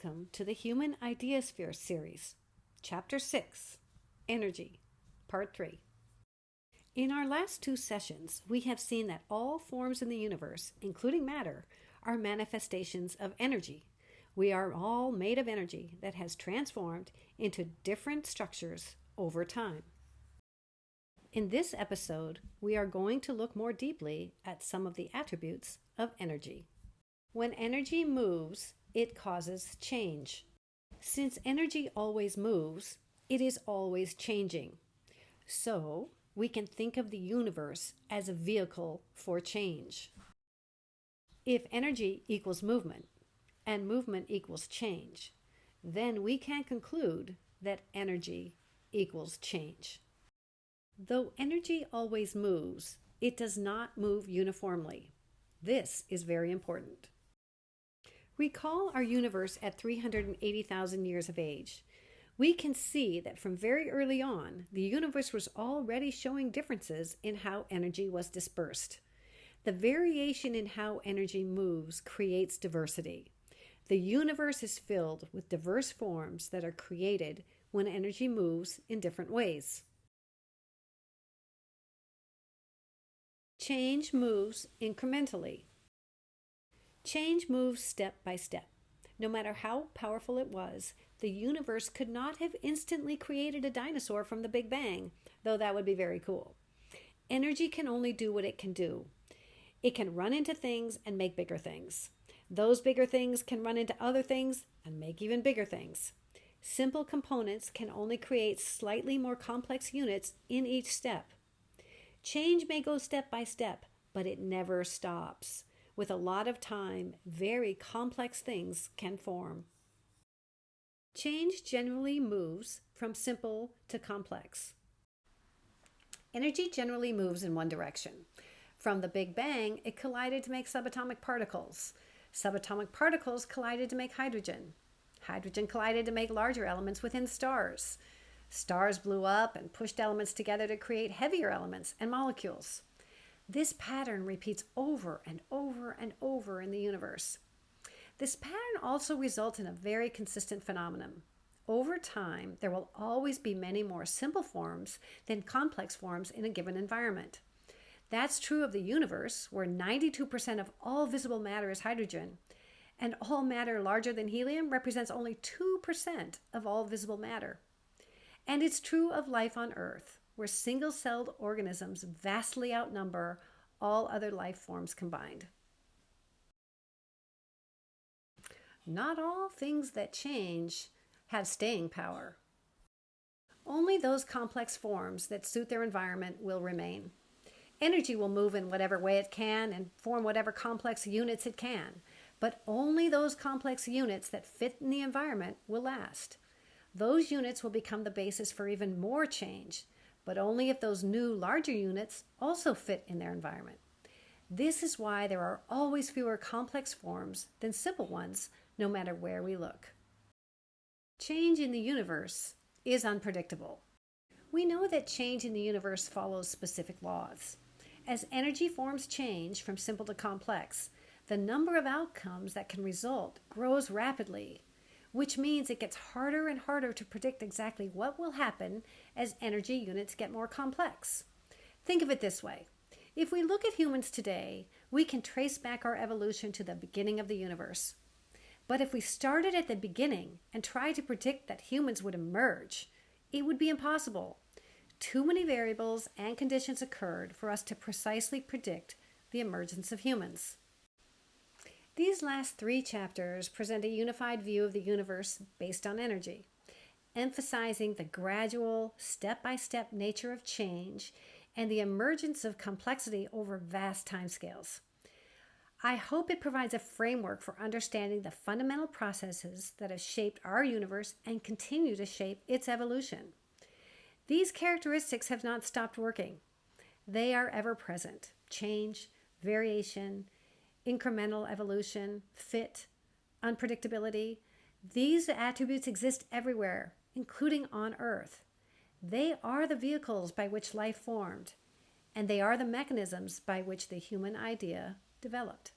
welcome to the Human Ideasphere series, Chapter 6, Energy, Part 3. In our last two sessions, we have seen that all forms in the universe, including matter, are manifestations of energy. We are all made of energy that has transformed into different structures over time. In this episode, we are going to look more deeply at some of the attributes of energy. When energy moves, it causes change. Since energy always moves, it is always changing. So, we can think of the universe as a vehicle for change. If energy equals movement, and movement equals change, then we can conclude that energy equals change. Though energy always moves, it does not move uniformly. This is very important. Recall our universe at 380,000 years of age. We can see that from very early on, the universe was already showing differences in how energy was dispersed. The variation in how energy moves creates diversity. The universe is filled with diverse forms that are created when energy moves in different ways. Change moves incrementally. Change moves step by step. No matter how powerful it was, the universe could not have instantly created a dinosaur from the Big Bang, though that would be very cool. Energy can only do what it can do. It can run into things and make bigger things. Those bigger things can run into other things and make even bigger things. Simple components can only create slightly more complex units in each step. Change may go step by step, but it never stops. With a lot of time, very complex things can form. Change generally moves from simple to complex. Energy generally moves in one direction. From the Big Bang, it collided to make subatomic particles. Subatomic particles collided to make hydrogen. Hydrogen collided to make larger elements within stars. Stars blew up and pushed elements together to create heavier elements and molecules. This pattern repeats over and over and over in the universe. This pattern also results in a very consistent phenomenon. Over time, there will always be many more simple forms than complex forms in a given environment. That's true of the universe, where 92% of all visible matter is hydrogen, and all matter larger than helium represents only 2% of all visible matter. And it's true of life on Earth, where single-celled organisms vastly outnumber all other life forms combined. Not all things that change have staying power. Only those complex forms that suit their environment will remain. Energy will move in whatever way it can and form whatever complex units it can, but only those complex units that fit in the environment will last. Those units will become the basis for even more change, but only if those new, larger units also fit in their environment. This is why there are always fewer complex forms than simple ones, no matter where we look. Change in the universe is unpredictable. We know that change in the universe follows specific laws. As energy forms change from simple to complex, the number of outcomes that can result grows rapidly, which means it gets harder and harder to predict exactly what will happen as energy units get more complex. Think of it this way. If we look at humans today, we can trace back our evolution to the beginning of the universe. But if we started at the beginning and tried to predict that humans would emerge, it would be impossible. Too many variables and conditions occurred for us to precisely predict the emergence of humans. These last three chapters present a unified view of the universe based on energy, emphasizing the gradual, step-by-step nature of change and the emergence of complexity over vast timescales. I hope it provides a framework for understanding the fundamental processes that have shaped our universe and continue to shape its evolution. These characteristics have not stopped working. They are ever present: change, variation, incremental evolution, fit, unpredictability. These attributes exist everywhere, including on Earth. They are the vehicles by which life formed, and they are the mechanisms by which the human idea developed.